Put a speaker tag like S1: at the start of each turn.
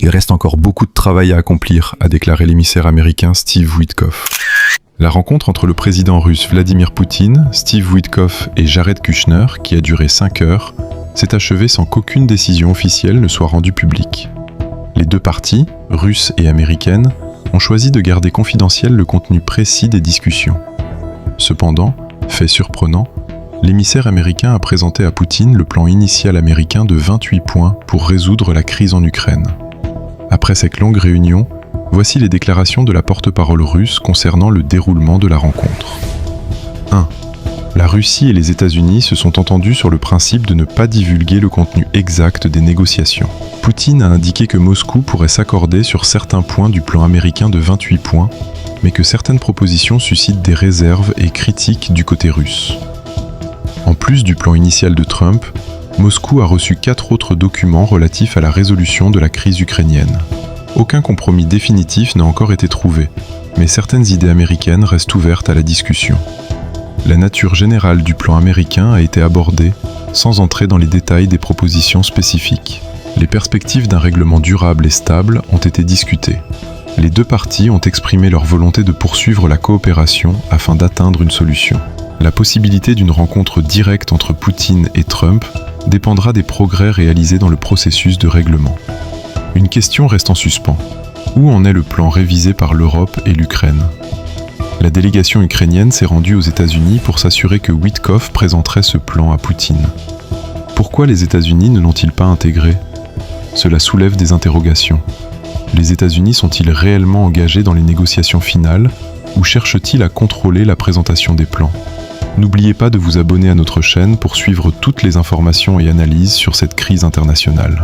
S1: Il reste encore beaucoup de travail à accomplir, a déclaré l'émissaire américain Steve Witkoff. La rencontre entre le président russe Vladimir Poutine, Steve Witkoff et Jared Kushner, qui a duré 5 heures, s'est achevée sans qu'aucune décision officielle ne soit rendue publique. Les deux parties, russes et américaines, ont choisi de garder confidentiel le contenu précis des discussions. Cependant, fait surprenant, l'émissaire américain a présenté à Poutine le plan initial américain de 28 points pour résoudre la crise en Ukraine. Après cette longue réunion, voici les déclarations de la porte-parole russe concernant le déroulement de la rencontre. 1. La Russie et les États-Unis se sont entendus sur le principe de ne pas divulguer le contenu exact des négociations. Poutine a indiqué que Moscou pourrait s'accorder sur certains points du plan américain de 28 points, mais que certaines propositions suscitent des réserves et critiques du côté russe. En plus du plan initial de Trump, Moscou a reçu 4 autres documents relatifs à la résolution de la crise ukrainienne. Aucun compromis définitif n'a encore été trouvé, mais certaines idées américaines restent ouvertes à la discussion. La nature générale du plan américain a été abordée, sans entrer dans les détails des propositions spécifiques. Les perspectives d'un règlement durable et stable ont été discutées. Les deux parties ont exprimé leur volonté de poursuivre la coopération afin d'atteindre une solution. La possibilité d'une rencontre directe entre Poutine et Trump dépendra des progrès réalisés dans le processus de règlement. Une question reste en suspens. Où en est le plan révisé par l'Europe et l'Ukraine ? La délégation ukrainienne s'est rendue aux États-Unis pour s'assurer que Witkoff présenterait ce plan à Poutine. Pourquoi les États-Unis ne l'ont-ils pas intégré ? Cela soulève des interrogations. Les États-Unis sont-ils réellement engagés dans les négociations finales ou cherchent-ils à contrôler la présentation des plans ? N'oubliez pas de vous abonner à notre chaîne pour suivre toutes les informations et analyses sur cette crise internationale.